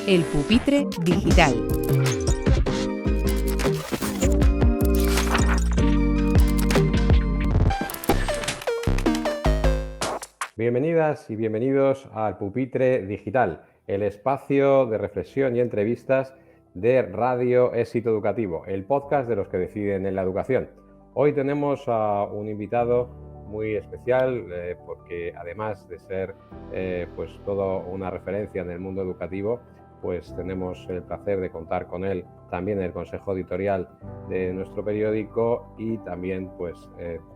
El pupitre digital. Bienvenidas y bienvenidos al Pupitre Digital, el espacio de reflexión y entrevistas de Radio Éxito Educativo, el podcast de los que deciden en la educación. Hoy tenemos a un invitado muy especial porque además de ser pues todo una referencia en el mundo educativo, pues tenemos el placer de contar con él también en el consejo editorial de nuestro periódico y también pues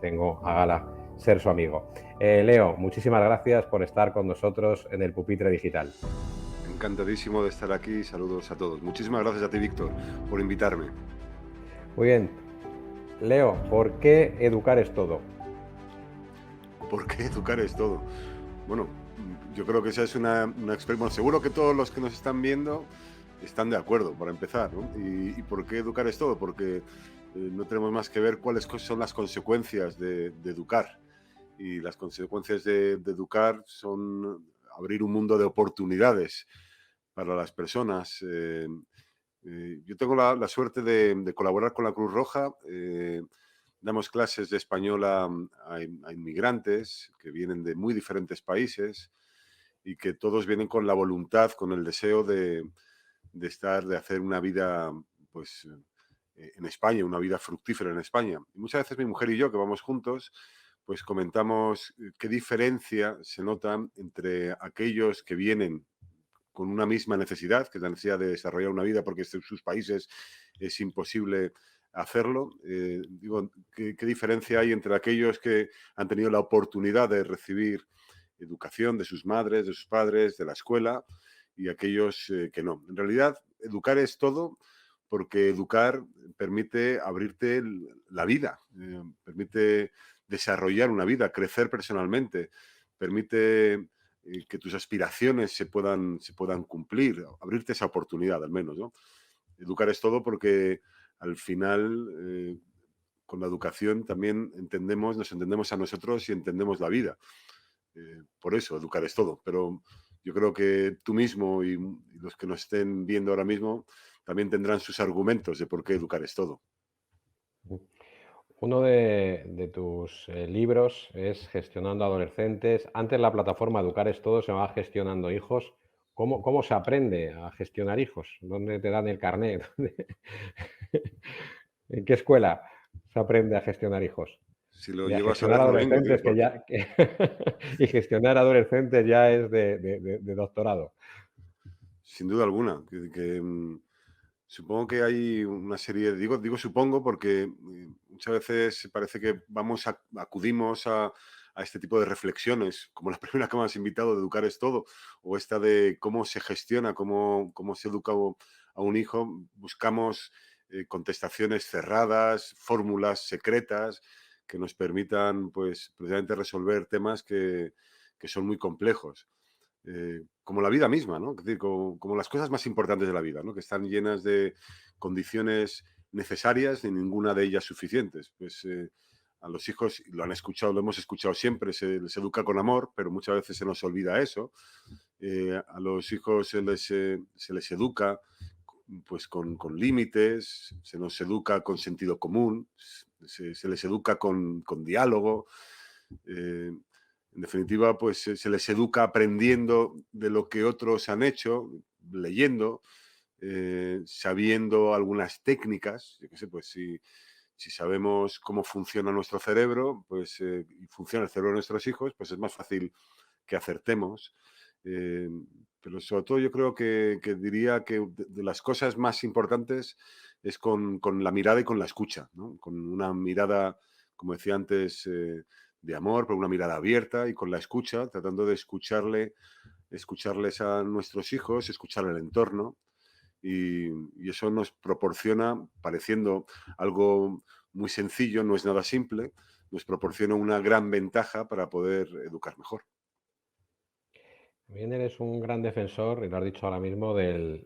tengo a gala ser su amigo. Leo, muchísimas gracias por estar con nosotros en el Pupitre Digital. Encantadísimo de estar aquí, saludos a todos. Muchísimas gracias a ti, Víctor, por invitarme. Muy bien. Leo, ¿por qué educar es todo? ¿Por qué educar es todo? Bueno, yo creo que esa es una experiencia. Bueno, seguro que todos los que nos están viendo están de acuerdo, para empezar, ¿no? ¿Y por qué educar es todo? Porque no tenemos más que ver cuáles son las consecuencias de educar. Y las consecuencias de educar son abrir un mundo de oportunidades para las personas. Yo tengo la suerte de colaborar con la Cruz Roja. Damos clases de español a inmigrantes que vienen de muy diferentes países y que todos vienen con la voluntad, con el deseo de hacer una vida, pues, en España, una vida fructífera en España. Y muchas veces mi mujer y yo, que vamos juntos, pues comentamos qué diferencia se nota entre aquellos que vienen con una misma necesidad, que es la necesidad de desarrollar una vida porque en sus países es imposible hacerlo. Digo, ¿qué diferencia hay entre aquellos que han tenido la oportunidad de recibir educación de sus madres, de sus padres, de la escuela, y aquellos que no? En realidad, educar es todo, porque educar permite abrirte la vida, permite desarrollar una vida, crecer personalmente, permite que tus aspiraciones se puedan cumplir, abrirte esa oportunidad al menos, ¿no? Educar es todo porque al final con la educación también nos entendemos a nosotros y entendemos la vida. Por eso, educar es todo. Pero yo creo que tú mismo y los que nos estén viendo ahora mismo también tendrán sus argumentos de por qué educar es todo. Uno de tus libros es Gestionando Adolescentes. Antes la plataforma Educar es todo se llamaba Gestionando Hijos. ¿Cómo se aprende a gestionar hijos? ¿Dónde te dan el carnet? ¿En qué escuela se aprende a gestionar hijos? Si lo Y a llego a gestionar saber, no vengo, tío, adolescentes, porque y gestionar adolescentes ya es de doctorado. sin duda alguna, supongo que hay una serie, digo supongo porque muchas veces parece que acudimos a este tipo de reflexiones, como la primera que me has invitado, de educar es todo, o esta de cómo se gestiona, cómo se educa a un hijo. Buscamos contestaciones cerradas, fórmulas secretas que nos permitan, pues, precisamente resolver temas que son muy complejos. Como la vida misma, ¿no? Es decir, como las cosas más importantes de la vida, ¿no? Que están llenas de condiciones necesarias y ninguna de ellas suficientes. Pues a los hijos, lo han escuchado, lo hemos escuchado siempre, se les educa con amor, pero muchas veces se nos olvida eso. A los hijos se les educa pues con límites, se nos educa con sentido común, se les educa con diálogo. Eh, en definitiva, pues se les educa aprendiendo de lo que otros han hecho, leyendo, sabiendo algunas técnicas. Yo qué sé, pues si sabemos cómo funciona nuestro cerebro, pues y funciona el cerebro de nuestros hijos, pues es más fácil que acertemos. Eh, pero sobre todo yo creo que diría que de las cosas más importantes es con la mirada y con la escucha, ¿no? Con una mirada, como decía antes, de amor, pero una mirada abierta, y con la escucha, tratando de escucharles a nuestros hijos, escuchar el entorno, y eso nos proporciona, pareciendo algo muy sencillo, no es nada simple, nos proporciona una gran ventaja para poder educar mejor. También eres un gran defensor, y lo has dicho ahora mismo, del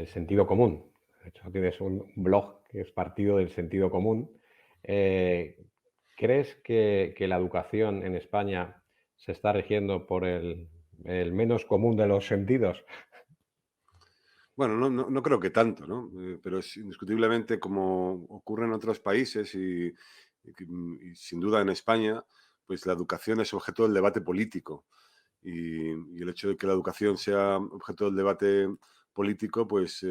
sentido común. De hecho, tienes un blog que es partido del sentido común. Eh, ¿Crees que la educación en España se está rigiendo por el menos común de los sentidos? Bueno, no creo que tanto, ¿no? Pero es indiscutiblemente como ocurre en otros países y sin duda en España, pues la educación es objeto del debate político. Y el hecho de que la educación sea objeto del debate político, pues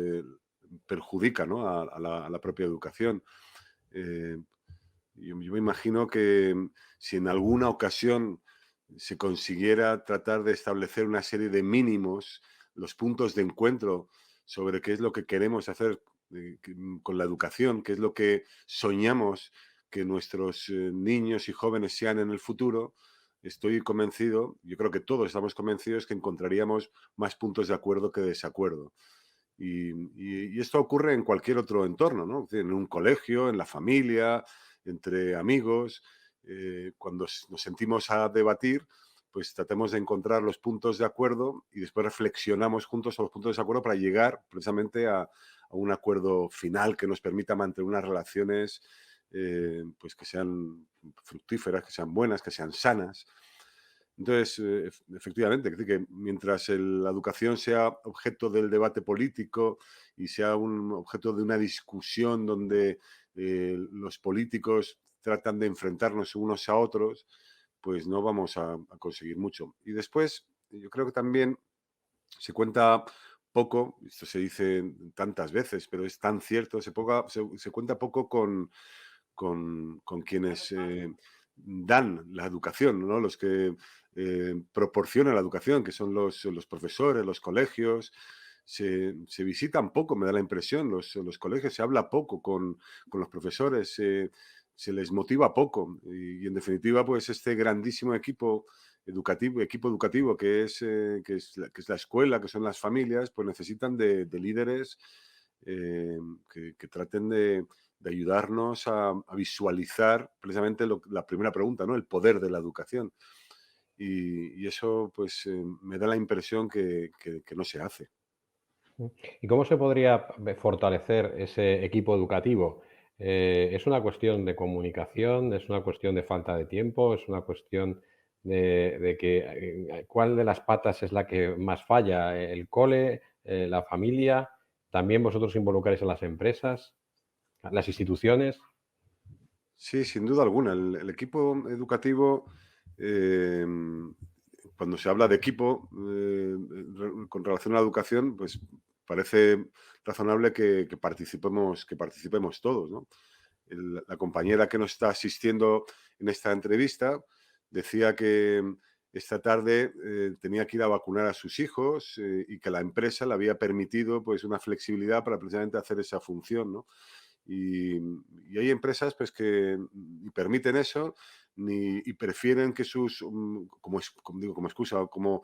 perjudica, ¿no? A la propia educación. Eh, yo me imagino que si en alguna ocasión se consiguiera tratar de establecer una serie de mínimos, los puntos de encuentro sobre qué es lo que queremos hacer con la educación, qué es lo que soñamos que nuestros niños y jóvenes sean en el futuro, estoy convencido, yo creo que todos estamos convencidos que encontraríamos más puntos de acuerdo que de desacuerdo. Y esto ocurre en cualquier otro entorno, ¿no? Es decir, en un colegio, en la familia, entre amigos. Cuando nos sentimos a debatir, pues tratemos de encontrar los puntos de acuerdo y después reflexionamos juntos a los puntos de acuerdo para llegar precisamente a un acuerdo final que nos permita mantener unas relaciones pues que sean fructíferas, que sean buenas, que sean sanas. Entonces, efectivamente, es decir, que mientras la educación sea objeto del debate político y sea un objeto de una discusión donde los políticos tratan de enfrentarnos unos a otros, pues no vamos a conseguir mucho. Y después, yo creo que también se cuenta poco, esto se dice tantas veces, pero es tan cierto, se cuenta poco con quienes dan la educación, ¿no? Los que proporcionan la educación, que son los profesores, los colegios. Se visitan poco, me da la impresión, los colegios, se habla poco con los profesores, se les motiva poco y, en definitiva, pues este grandísimo equipo educativo que es la escuela, que son las familias, pues necesitan de líderes que traten de ayudarnos a visualizar precisamente la primera pregunta, ¿no? El poder de la educación. Y eso, pues, me da la impresión que no se hace. ¿Y cómo se podría fortalecer ese equipo educativo? ¿Es una cuestión de comunicación? ¿Es una cuestión de falta de tiempo? ¿Es una cuestión de que cuál de las patas es la que más falla? ¿El cole? ¿La familia? ¿También vosotros involucráis a las empresas? ¿A las instituciones? Sí, sin duda alguna. El equipo educativo, cuando se habla de equipo con relación a la educación, pues parece razonable que participemos todos, ¿no? La compañera que nos está asistiendo en esta entrevista decía que esta tarde tenía que ir a vacunar a sus hijos y que la empresa le había permitido pues una flexibilidad para precisamente hacer esa función, ¿no? Y, y hay empresas pues que ni permiten eso y prefieren que como digo, como excusa, como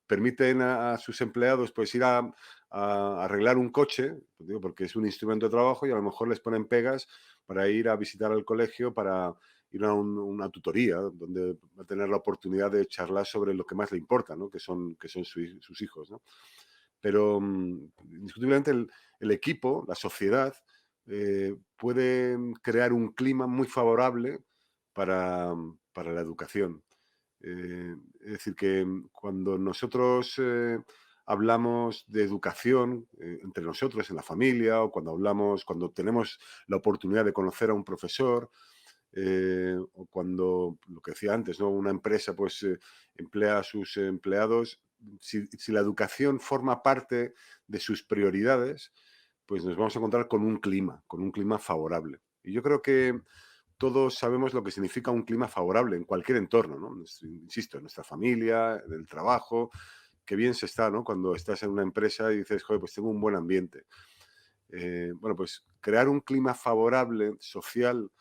permiten a sus empleados pues ir a arreglar un coche, pues, digo, porque es un instrumento de trabajo y a lo mejor les ponen pegas para ir a visitar al colegio, para ir a una tutoría donde va a tener la oportunidad de charlar sobre lo que más le importa, ¿no? Que son sus hijos, ¿no? Pero indiscutiblemente el equipo, la sociedad, puede crear un clima muy favorable para la educación. Es decir, que cuando nosotros hablamos de educación entre nosotros, en la familia, o cuando tenemos la oportunidad de conocer a un profesor, o cuando, lo que decía antes, ¿no? Una empresa pues emplea a sus empleados, si la educación forma parte de sus prioridades, pues nos vamos a encontrar con un clima favorable. Y yo creo que todos sabemos lo que significa un clima favorable en cualquier entorno, ¿no? Insisto, en nuestra familia, en el trabajo, qué bien se está, ¿no? Cuando estás en una empresa y dices, joder, pues tengo un buen ambiente. Bueno, pues crear un clima favorable, social,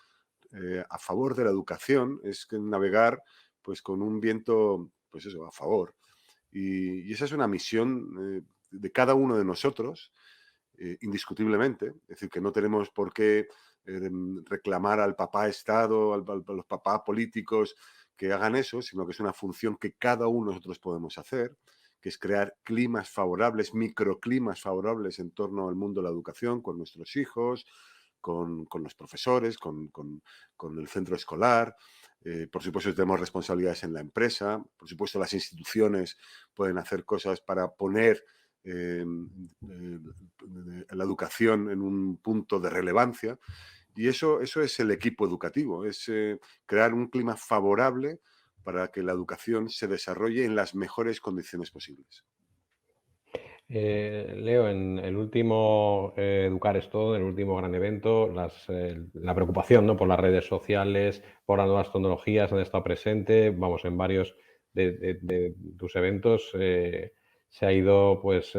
a favor de la educación es que navegar pues con un viento, pues eso, a favor. Y esa es una misión de cada uno de nosotros, indiscutiblemente. Es decir, que no tenemos por qué reclamar al papá Estado, a los papás políticos que hagan eso, sino que es una función que cada uno de nosotros podemos hacer, que es crear climas favorables, microclimas favorables en torno al mundo de la educación con nuestros hijos, con los profesores, con el centro escolar. Por supuesto, tenemos responsabilidades en la empresa. Por supuesto, las instituciones pueden hacer cosas para poner la educación en un punto de relevancia. Y eso es el equipo educativo, es crear un clima favorable para que la educación se desarrolle en las mejores condiciones posibles. Leo, en el último Educar es Todo, en el último gran evento, la preocupación, ¿no?, por las redes sociales, por las nuevas tecnologías han estado presente. Vamos, en varios de tus eventos se ha ido pues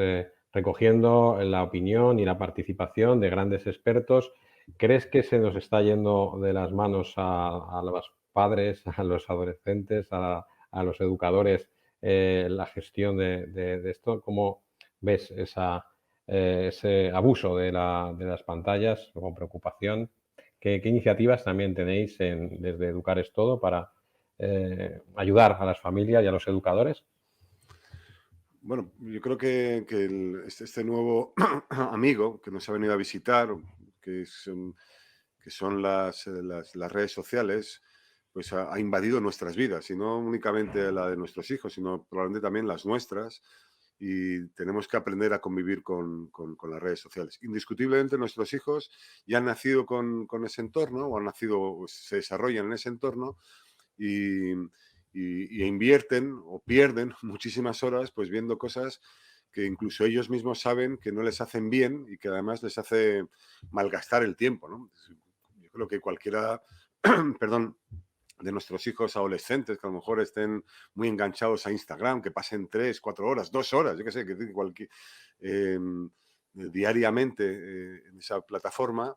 recogiendo la opinión y la participación de grandes expertos. ¿Crees que se nos está yendo de las manos a los padres, a los adolescentes, a los educadores la gestión de esto? ¿Cómo ves ese abuso de las pantallas con preocupación? ¿Qué iniciativas también tenéis desde Educar es Todo para ayudar a las familias y a los educadores? Bueno, yo creo que este nuevo amigo que nos ha venido a visitar, que son las redes sociales, pues ha invadido nuestras vidas, y no únicamente la de nuestros hijos, sino probablemente también las nuestras, y tenemos que aprender a convivir con las redes sociales. Indiscutiblemente nuestros hijos ya han nacido con ese entorno, o han nacido, o se desarrollan en ese entorno, y, y invierten o pierden muchísimas horas pues viendo cosas que incluso ellos mismos saben que no les hacen bien y que además les hace malgastar el tiempo, ¿no? Yo creo que cualquiera, perdón, de nuestros hijos adolescentes que a lo mejor estén muy enganchados a Instagram, que pasen 3, 4 horas, 2 horas, yo qué sé, eh, diariamente en esa plataforma,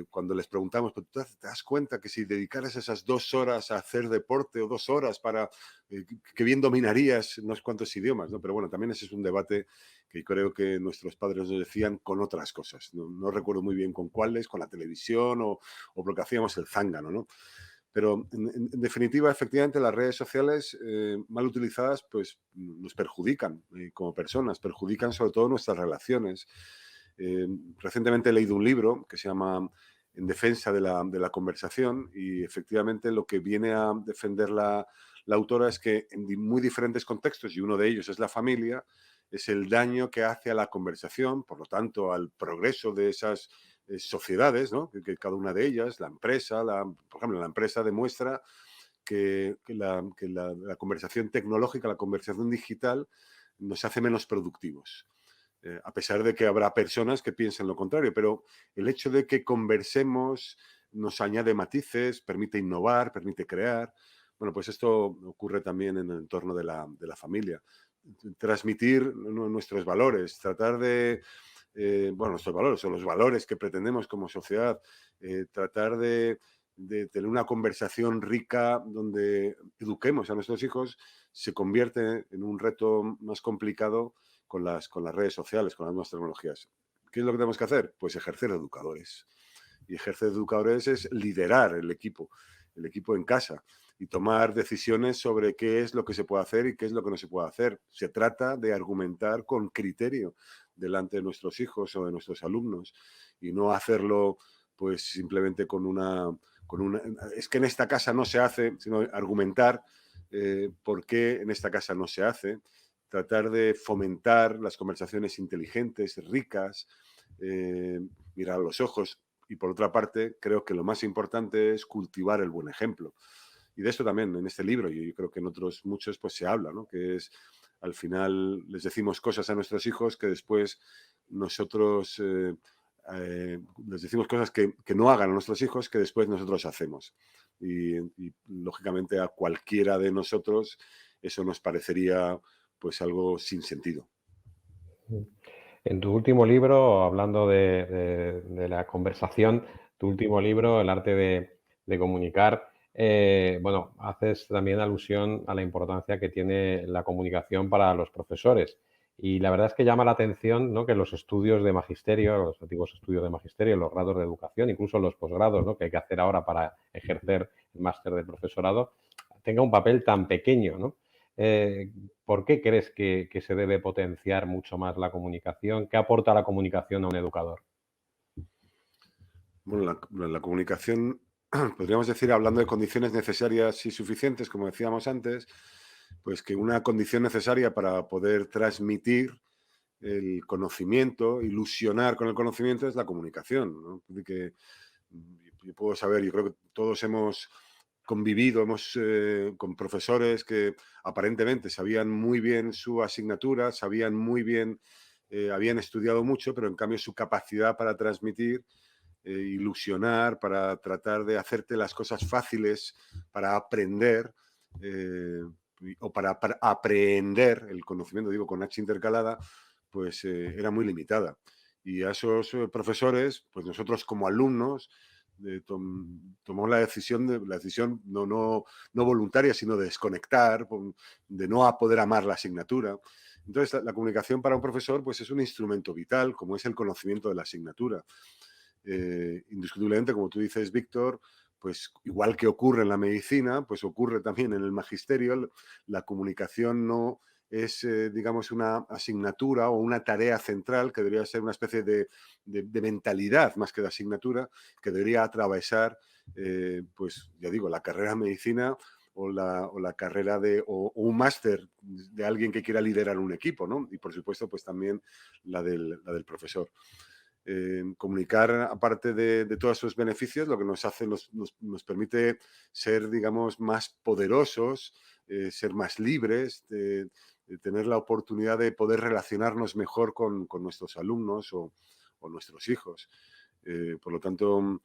cuando les preguntamos, ¿pero tú te das cuenta que si dedicaras esas 2 horas a hacer deporte o 2 horas para, que bien dominarías unos cuantos idiomas, ¿no? Pero bueno, también ese es un debate que creo que nuestros padres nos decían con otras cosas. No recuerdo muy bien con cuáles, con la televisión o porque hacíamos el zángano, ¿no? Pero en definitiva, efectivamente, las redes sociales mal utilizadas pues nos perjudican como personas, perjudican sobre todo nuestras relaciones. Recientemente he leído un libro que se llama En defensa de la conversación, y efectivamente lo que viene a defender la autora es que en muy diferentes contextos, y uno de ellos es la familia, es el daño que hace a la conversación, por lo tanto al progreso de esas sociedades, ¿no? Que cada una de ellas, la empresa, por ejemplo, la empresa demuestra que la conversación tecnológica, la conversación digital, nos hace menos productivos. A pesar de que habrá personas que piensen lo contrario, pero el hecho de que conversemos nos añade matices, permite innovar, permite crear. Bueno, pues esto ocurre también en el entorno de la familia. Transmitir nuestros valores, tratar de, bueno, nuestros valores o los valores que pretendemos como sociedad, tratar de tener una conversación rica donde eduquemos a nuestros hijos, se convierte en un reto más complicado con las redes sociales, con las nuevas tecnologías. ¿Qué es lo que tenemos que hacer? Pues ejercer educadores. Y ejercer educadores es liderar el equipo en casa, y tomar decisiones sobre qué es lo que se puede hacer y qué es lo que no se puede hacer. Se trata de argumentar con criterio delante de nuestros hijos o de nuestros alumnos, y no hacerlo pues simplemente es que en esta casa no se hace, sino argumentar por qué en esta casa no se hace, tratar de fomentar las conversaciones inteligentes, ricas, mirar a los ojos. Y por otra parte, creo que lo más importante es cultivar el buen ejemplo. Y de esto también en este libro, y yo creo que en otros muchos, pues se habla, ¿no? Que es, al final, les decimos cosas a nuestros hijos que después nosotros les decimos cosas que no hagan a nuestros hijos, que después nosotros hacemos. Y lógicamente a cualquiera de nosotros eso nos parecería pues algo sin sentido. En tu último libro, hablando de la conversación, tu último libro, El arte de comunicar, bueno, haces también alusión a la importancia que tiene la comunicación para los profesores. Y la verdad es que llama la atención, ¿no?, que los estudios de magisterio, los antiguos estudios de magisterio, los grados de educación, incluso los posgrados, ¿no?, que hay que hacer ahora para ejercer el máster de profesorado, tenga un papel tan pequeño, ¿no? ¿Por qué crees que se debe potenciar mucho más la comunicación? ¿Qué aporta la comunicación a un educador? Bueno, la comunicación, podríamos decir, hablando de condiciones necesarias y suficientes, como decíamos antes, pues que una condición necesaria para poder transmitir el conocimiento, ilusionar con el conocimiento es la comunicación, ¿no? Yo puedo saber, yo creo que todos hemos convivido con profesores que aparentemente sabían muy bien su asignatura, sabían muy bien, habían estudiado mucho, pero en cambio su capacidad para transmitir, ilusionar, para tratar de hacerte las cosas fáciles, para aprender, eh, o para aprehender el conocimiento, digo con H intercalada, pues era muy limitada. Y a esos profesores, pues nosotros como alumnos, tomamos la decisión no voluntaria, sino de desconectar, de no poder amar la asignatura. Entonces, la comunicación para un profesor pues, es un instrumento vital, como es el conocimiento de la asignatura. Indiscutiblemente, como tú dices, Víctor, pues igual que ocurre en la medicina, pues ocurre también en el magisterio. La comunicación no es, digamos, una asignatura o una tarea central que debería ser una especie de mentalidad más que de asignatura, que debería atravesar, pues ya digo, la carrera de medicina o la carrera o un máster de alguien que quiera liderar un equipo, ¿no? Y por supuesto, pues también la del profesor. Comunicar, aparte de todos sus beneficios, lo que nos hace, nos permite ser, digamos, más poderosos, ser más libres, de tener la oportunidad de poder relacionarnos mejor con nuestros alumnos o nuestros hijos. Por lo tanto,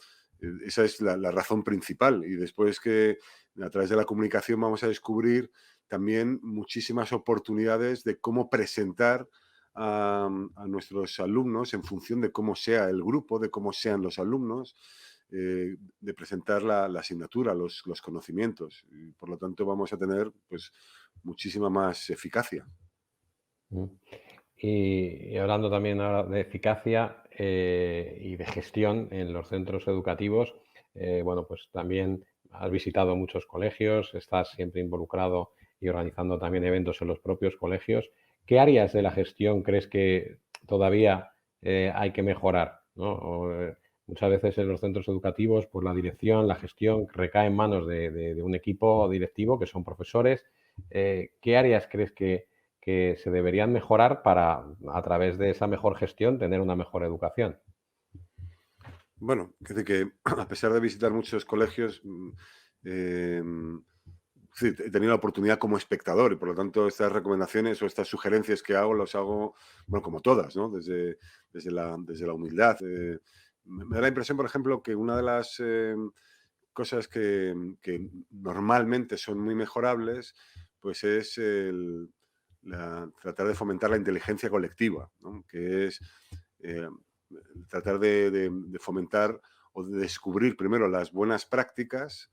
esa es la razón principal. Y después que a través de la comunicación vamos a descubrir también muchísimas oportunidades de cómo presentar a nuestros alumnos en función de cómo sea el grupo, de cómo sean los alumnos, de presentar la asignatura, los conocimientos. Y por lo tanto vamos a tener pues, muchísima más eficacia. Mm. Y hablando también ahora de eficacia y de gestión en los centros educativos, bueno, pues también has visitado muchos colegios, estás siempre involucrado y organizando también eventos en los propios colegios. ¿Qué áreas de la gestión crees que todavía hay que mejorar, ¿no? Muchas veces en los centros educativos, pues la dirección, la gestión recae en manos de un equipo directivo que son profesores. ¿Qué áreas crees que se deberían mejorar para, a través de esa mejor gestión, tener una mejor educación? Bueno, es decir que a pesar de visitar muchos colegios, eh, sí, he tenido la oportunidad como espectador y por lo tanto estas recomendaciones o estas sugerencias que hago, las hago, bueno, como todas, ¿no? Desde la humildad. Me da la impresión, por ejemplo, que una de las cosas que normalmente son muy mejorables, pues es tratar de fomentar la inteligencia colectiva, ¿no? Que es eh, tratar de fomentar o de descubrir primero las buenas prácticas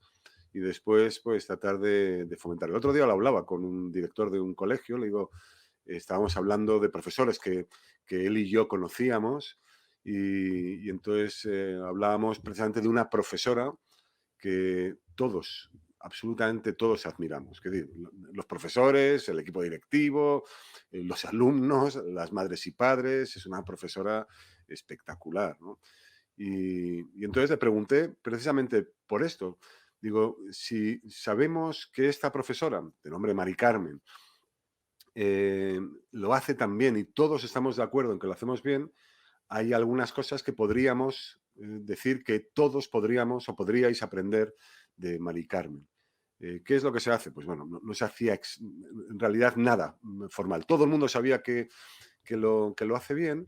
y después pues tratar de fomentar. El otro día lo hablaba con un director de un colegio, le digo, estábamos hablando de profesores que él y yo conocíamos y entonces hablábamos precisamente de una profesora que todos, absolutamente todos admiramos. Es decir, los profesores, el equipo directivo, los alumnos, las madres y padres, es una profesora espectacular, ¿no? Y entonces le pregunté precisamente por esto. Digo, si sabemos que esta profesora, de nombre Mari Carmen, eh, lo hace tan bien y todos estamos de acuerdo en que lo hacemos bien, hay algunas cosas que podríamos decir que todos podríamos o podríais aprender de Mari Carmen. ¿Qué es lo que se hace? Pues bueno, no se hacía en realidad nada formal. Todo el mundo sabía que lo hace bien,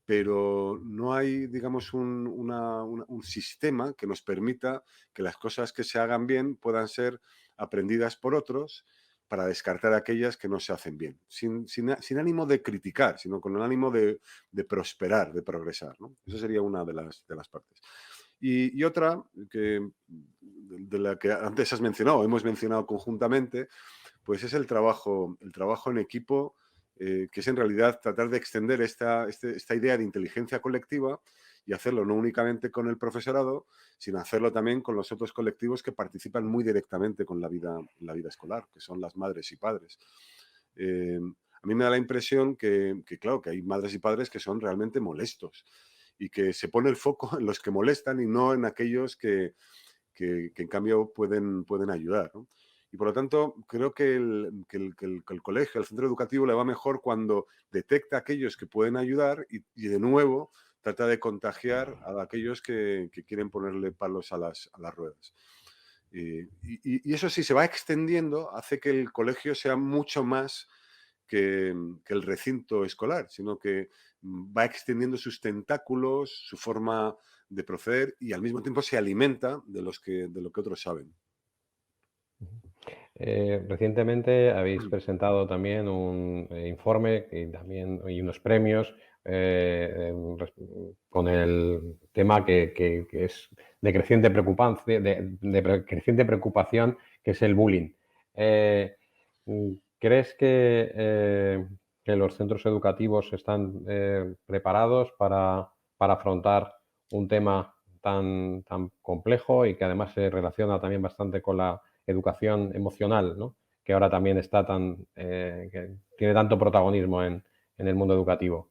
pero no hay, digamos, un sistema que nos permita que las cosas que se hagan bien puedan ser aprendidas por otros para descartar aquellas que no se hacen bien, sin ánimo de criticar, sino con el ánimo de prosperar, de progresar, ¿no? Esa sería una de las partes. Y otra de la que antes has mencionado, hemos mencionado conjuntamente, pues es el trabajo en equipo, que es en realidad tratar de extender esta idea de inteligencia colectiva y hacerlo no únicamente con el profesorado, sino hacerlo también con los otros colectivos que participan muy directamente con la vida escolar, que son las madres y padres. A mí me da la impresión claro, que hay madres y padres que son realmente molestos y que se pone el foco en los que molestan y no en aquellos que en cambio pueden ayudar, ¿no? Y por lo tanto, creo que el colegio, el centro educativo le va mejor cuando detecta a aquellos que pueden ayudar y de nuevo trata de contagiar a aquellos que quieren ponerle palos a las ruedas. Y eso sí, se va extendiendo, hace que el colegio sea mucho más que el recinto escolar, sino que va extendiendo sus tentáculos, su forma de proceder y al mismo tiempo se alimenta de lo que otros saben. Recientemente habéis presentado también un informe y unos premios con el tema que es de creciente preocupación, creciente preocupación, que es el bullying. ¿Crees que los centros educativos están preparados para afrontar un tema tan complejo y que además se relaciona también bastante con la educación emocional, ¿no? Que ahora también está que tiene tanto protagonismo en el mundo educativo?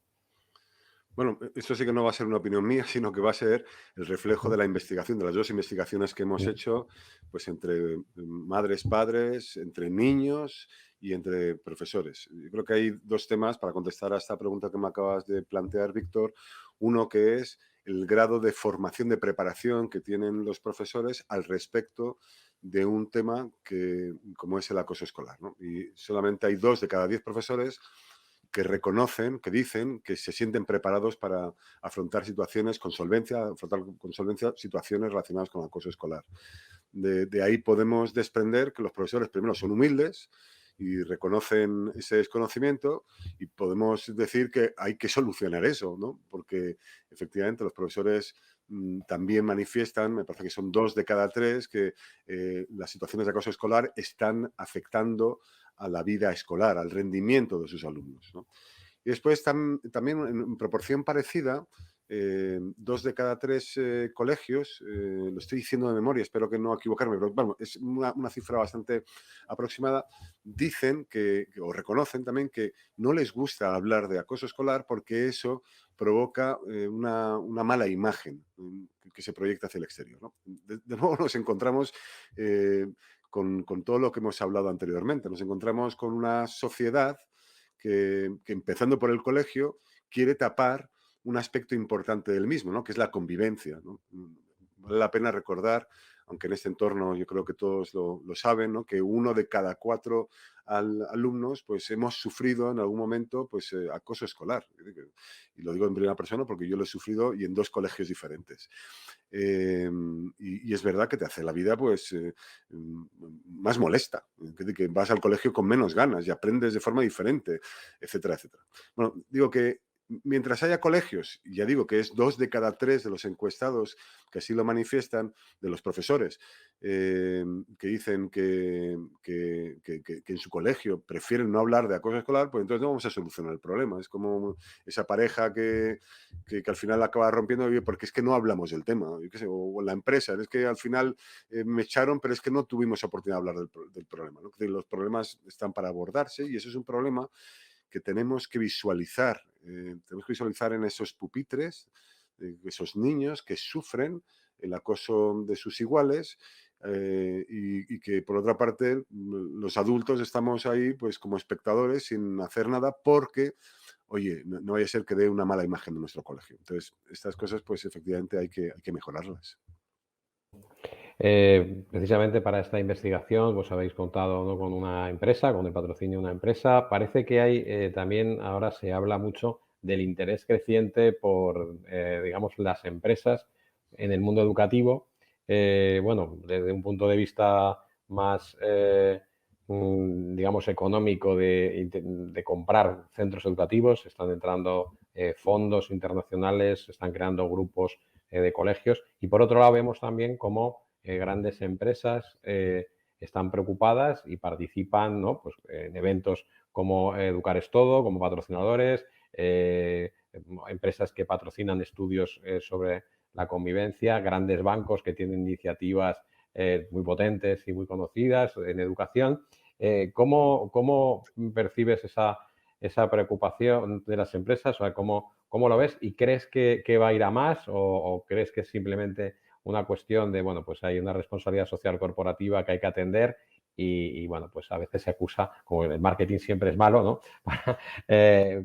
Bueno, esto sí que no va a ser una opinión mía, sino que va a ser el reflejo de la investigación, de las dos investigaciones que hemos hecho, pues entre madres, padres, entre niños y entre profesores. Yo creo que hay dos temas para contestar a esta pregunta que me acabas de plantear, Víctor. Uno que es el grado de formación, de preparación que tienen los profesores al respecto de un tema como es el acoso escolar, ¿no? Y solamente hay 2 de cada 10 profesores que reconocen, que dicen que se sienten preparados para afrontar situaciones con solvencia, situaciones relacionadas con acoso escolar. De ahí podemos desprender que los profesores primero son humildes y reconocen ese desconocimiento y podemos decir que hay que solucionar eso, ¿no? Porque efectivamente los profesores también manifiestan, me parece que son 2 de cada 3, que las situaciones de acoso escolar están afectando a la vida escolar, al rendimiento de sus alumnos, ¿no? Y después también en proporción parecida, 2 de cada 3 colegios, lo estoy diciendo de memoria, espero que no equivocarme, pero bueno, es una cifra bastante aproximada, dicen o reconocen también que no les gusta hablar de acoso escolar porque eso provoca una mala imagen que se proyecta hacia el exterior, ¿no? De nuevo nos encontramos con todo lo que hemos hablado anteriormente, nos encontramos con una sociedad que empezando por el colegio quiere tapar un aspecto importante del mismo, ¿no? Que es la convivencia, ¿no? Vale la pena recordar, aunque en este entorno yo creo que todos lo saben, ¿no? Que 1 de cada 4 alumnos pues hemos sufrido en algún momento pues acoso escolar. Y lo digo en primera persona porque yo lo he sufrido y en 2 colegios diferentes. Y es verdad que te hace la vida pues más molesta, que vas al colegio con menos ganas y aprendes de forma diferente, etcétera, etcétera. Bueno, digo que mientras haya colegios, y ya digo que es 2 de cada 3 de los encuestados que así lo manifiestan, de los profesores, que dicen que en su colegio prefieren no hablar de acoso escolar, pues entonces no vamos a solucionar el problema. Es como esa pareja que al final acaba rompiendo porque es que no hablamos del tema, yo qué sé, o la empresa, es que al final me echaron, pero es que no tuvimos oportunidad de hablar del problema, ¿no? Los problemas están para abordarse y eso es un problema que tenemos que visualizar. Tenemos que visualizar en esos pupitres, esos niños que sufren el acoso de sus iguales y que por otra parte los adultos estamos ahí pues como espectadores sin hacer nada porque, oye, no vaya a ser que dé una mala imagen de nuestro colegio. Entonces, estas cosas pues efectivamente hay que mejorarlas. Precisamente para esta investigación, pues habéis contado, ¿no?, con una empresa, con el patrocinio de una empresa. Parece que hay también, ahora se habla mucho del interés creciente por, digamos, las empresas en el mundo educativo. Bueno, desde un punto de vista más, digamos, económico de comprar centros educativos, están entrando fondos internacionales, se están creando grupos de colegios y por otro lado vemos también cómo grandes empresas están preocupadas y participan, ¿no?, pues, en eventos como Educar es Todo, como patrocinadores, empresas que patrocinan estudios sobre la convivencia, grandes bancos que tienen iniciativas muy potentes y muy conocidas en educación. ¿Cómo percibes esa preocupación de las empresas? O sea, ¿cómo lo ves? ¿Y crees que va a ir a más o crees que es simplemente una cuestión de, bueno, pues hay una responsabilidad social corporativa que hay que atender y, bueno, pues a veces se acusa, como el marketing siempre es malo, ¿no?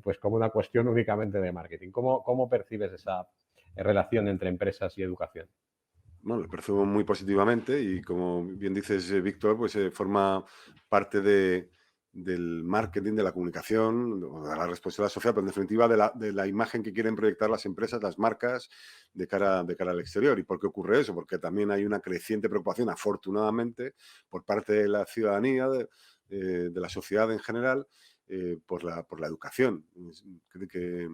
Pues como una cuestión únicamente de marketing. ¿Cómo percibes esa relación entre empresas y educación? Bueno, lo percibo muy positivamente y como bien dices, Víctor, pues forma parte del marketing, de la comunicación, o de la responsabilidad social, pero en definitiva de la imagen que quieren proyectar las empresas, las marcas, de cara al exterior. ¿Y por qué ocurre eso? Porque también hay una creciente preocupación, afortunadamente, por parte de la ciudadanía, de la sociedad en general, por la educación. Que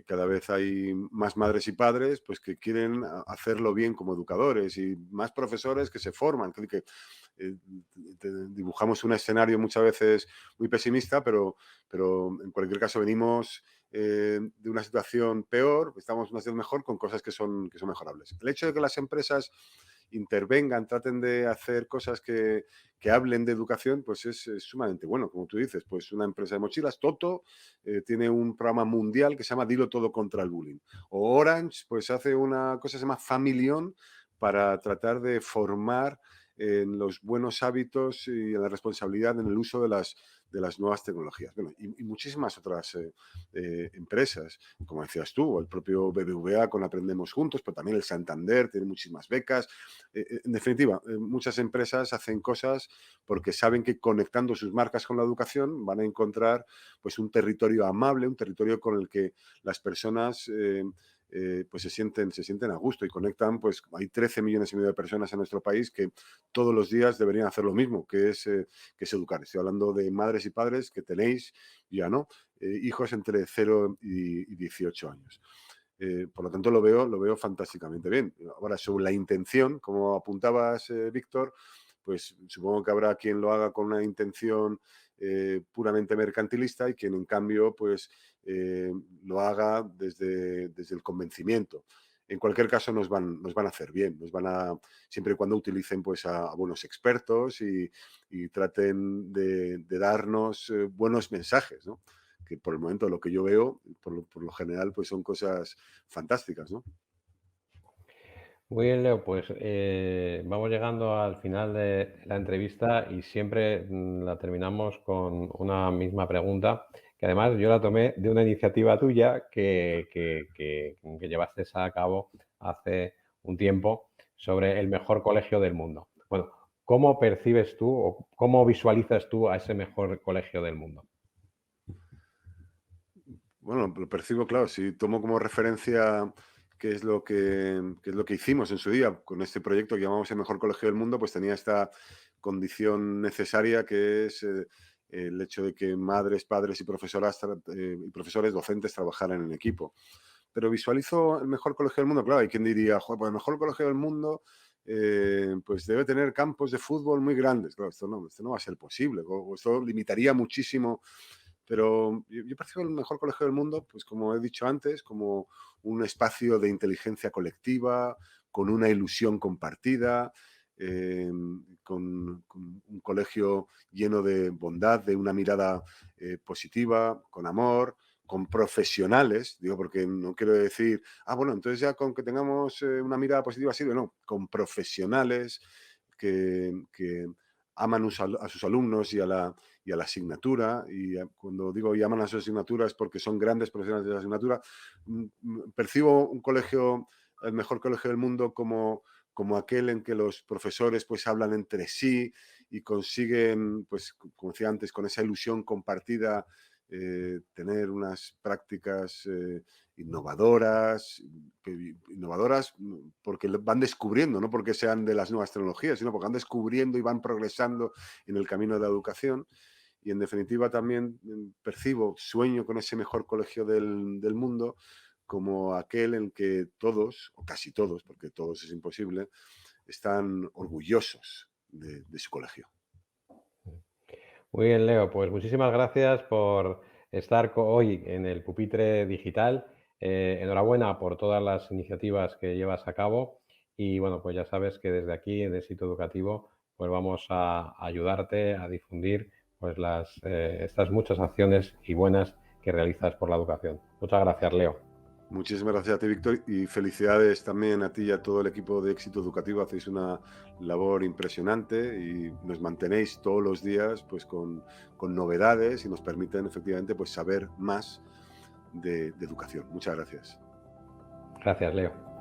cada vez hay más madres y padres pues, que quieren hacerlo bien como educadores y más profesores que se forman. Que eh, dibujamos un escenario muchas veces muy pesimista, pero en cualquier caso venimos de una situación peor, estamos en una situación mejor con cosas que son mejorables. El hecho de que las empresas intervengan, traten de hacer cosas que hablen de educación, pues es sumamente bueno. Como tú dices, pues una empresa de mochilas, Toto, tiene un programa mundial que se llama Dilo Todo contra el Bullying. O Orange, pues hace una cosa que se llama Family On para tratar de formar en los buenos hábitos y en la responsabilidad en el uso de las nuevas tecnologías. Bueno, y muchísimas otras empresas, como decías tú, o el propio BBVA con Aprendemos Juntos, pero también el Santander tiene muchísimas becas. En definitiva, muchas empresas hacen cosas porque saben que conectando sus marcas con la educación van a encontrar pues, un territorio amable, un territorio con el que las personas pues se sienten a gusto y conectan. Pues hay 13 millones y medio de personas en nuestro país que todos los días deberían hacer lo mismo, que es educar. Estoy hablando de madres y padres que tenéis, ya no, hijos entre 0 y 18 años. Por lo tanto, lo veo fantásticamente bien. Ahora, sobre la intención, como apuntabas, Víctor, pues supongo que habrá quien lo haga con una intención puramente mercantilista y quien, en cambio, pues lo haga desde el convencimiento. En cualquier caso, nos van a hacer bien, siempre y cuando utilicen pues, a buenos expertos y traten de darnos buenos mensajes, ¿no? Que por el momento lo que yo veo, por lo general, pues son cosas fantásticas, ¿no? Muy bien, Leo, pues vamos llegando al final de la entrevista y siempre la terminamos con una misma pregunta, que además yo la tomé de una iniciativa tuya que llevaste a cabo hace un tiempo sobre el mejor colegio del mundo. Bueno, ¿cómo percibes tú o cómo visualizas tú a ese mejor colegio del mundo? Bueno, lo percibo, claro, si tomo como referencia qué es lo que hicimos en su día con este proyecto que llamamos el mejor colegio del mundo, pues tenía esta condición necesaria que es el hecho de que madres, padres y y profesores docentes trabajaran en equipo. Pero visualizo el mejor colegio del mundo, claro, hay quien diría, joder, pues el mejor colegio del mundo pues debe tener campos de fútbol muy grandes. Claro, esto no va a ser posible, o esto limitaría muchísimo, pero yo percibo el mejor colegio del mundo, pues como he dicho antes, como un espacio de inteligencia colectiva, con una ilusión compartida, eh, con un colegio lleno de bondad, de una mirada positiva, con amor, con profesionales, digo, porque no quiero decir, bueno, entonces ya con que tengamos una mirada positiva sirve, no, con profesionales que aman a sus alumnos y a la asignatura, y cuando digo llaman a su asignatura es porque son grandes profesionales de la asignatura. Percibo un colegio, el mejor colegio del mundo, como aquel en que los profesores pues hablan entre sí y consiguen, pues como decía antes, con esa ilusión compartida, tener unas prácticas innovadoras porque van descubriendo, no porque sean de las nuevas tecnologías, sino porque van descubriendo y van progresando en el camino de la educación. Y en definitiva también percibo, sueño con ese mejor colegio del mundo como aquel en que todos, o casi todos, porque todos es imposible, están orgullosos de su colegio. Muy bien, Leo, pues muchísimas gracias por estar hoy en el Pupitre Digital. Enhorabuena por todas las iniciativas que llevas a cabo y bueno, pues ya sabes que desde aquí, en Éxito Educativo, pues vamos a ayudarte a difundir pues estas muchas acciones y buenas que realizas por la educación. Muchas gracias, Leo. Muchísimas gracias a ti, Víctor, y felicidades también a ti y a todo el equipo de Éxito Educativo. Hacéis una labor impresionante y nos mantenéis todos los días pues con novedades y nos permiten efectivamente pues saber más de educación. Muchas gracias. Gracias, Leo.